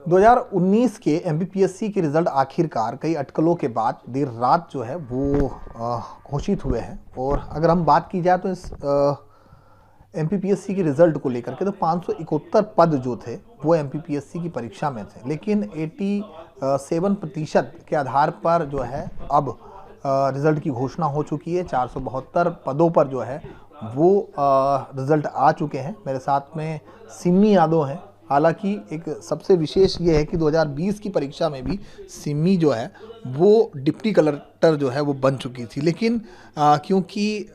2019 के एमपीपीएससी के रिजल्ट आखिरकार कई अटकलों के बाद देर रात जो है वो घोषित हुए हैं। और अगर हम बात की जाए तो इस एमपीपीएससी के रिजल्ट को लेकर के तो 571 पद जो थे वो एमपीपीएससी की परीक्षा में थे, लेकिन 87% के आधार पर जो है अब रिजल्ट की घोषणा हो चुकी है। 472 पदों पर जो है वो रिजल्ट आ चुके हैं। मेरे साथ में सिमी यादव हैं। हालांकि एक सबसे विशेष ये है कि 2020 की परीक्षा में भी सिमी जो है वो डिप्टी कलेक्टर जो है वो बन चुकी थी, लेकिन क्योंकि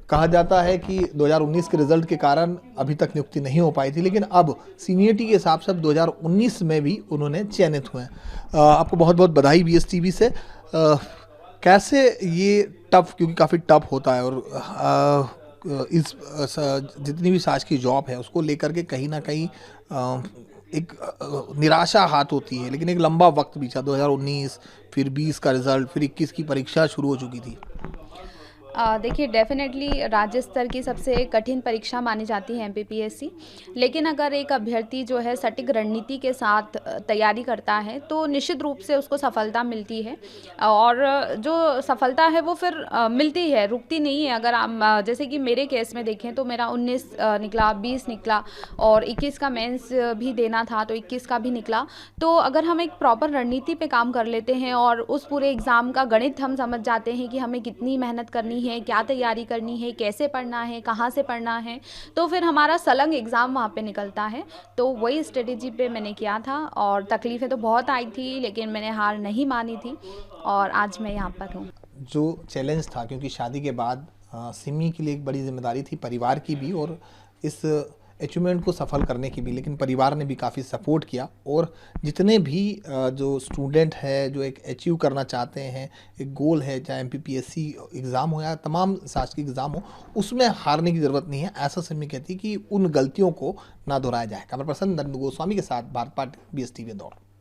कहा जाता है कि 2019 के रिजल्ट के कारण अभी तक नियुक्ति नहीं हो पाई थी, लेकिन अब सीनियरिटी के हिसाब से 2019 में भी उन्होंने चयनित हुए हैं। आपको बहुत बहुत बधाई बीएसटीवी से। कैसे ये टफ, क्योंकि काफ़ी टफ होता है और इस जितनी भी साज की जॉब है उसको लेकर के कहीं ना कहीं एक निराशा हाथ होती है, लेकिन एक लंबा वक्त बीता, 2019 फिर 20 का रिजल्ट, फिर 21 की परीक्षा शुरू हो चुकी थी। देखिए, डेफिनेटली राज्य स्तर की सबसे कठिन परीक्षा मानी जाती है एमपीपीएससी, लेकिन अगर एक अभ्यर्थी जो है सटीक रणनीति के साथ तैयारी करता है तो निश्चित रूप से उसको सफलता मिलती है। और जो सफलता है वो फिर मिलती है, रुकती नहीं है। अगर हम जैसे कि मेरे केस में देखें तो मेरा 19 निकला, 20 निकला और 21 का मेंस भी देना था तो 21 का भी निकला। तो अगर हम एक प्रॉपर रणनीति पे काम कर लेते हैं और उस पूरे एग्ज़ाम का गणित हम समझ जाते हैं कि हमें कितनी मेहनत करनी है, क्या तैयारी करनी है, कैसे पढ़ना है, कहाँ से पढ़ना है, तो फिर हमारा सलंग एग्ज़ाम वहाँ पे निकलता है। तो वही स्ट्रेटेजी पे मैंने किया था और तकलीफ़ें तो बहुत आई थी, लेकिन मैंने हार नहीं मानी थी और आज मैं यहाँ पर हूँ। जो चैलेंज था, क्योंकि शादी के बाद सिमी के लिए एक बड़ी जिम्मेदारी थी, परिवार की भी और इस अचीवमेंट को सफल करने की भी, लेकिन परिवार ने भी काफ़ी सपोर्ट किया। और जितने भी जो स्टूडेंट है जो एक अचीव करना चाहते हैं, एक गोल है, चाहे एमपीपीएससी एग्ज़ाम हो या तमाम शासकीय एग्ज़ाम हो, उसमें हारने की ज़रूरत नहीं है। ऐसा सिमी कहती कि उन गलतियों को ना दोहराया जाए। कैमरा पर्सन नरेंद्र गोस्वामी के साथ भारत पाठ BSTV इंदौर।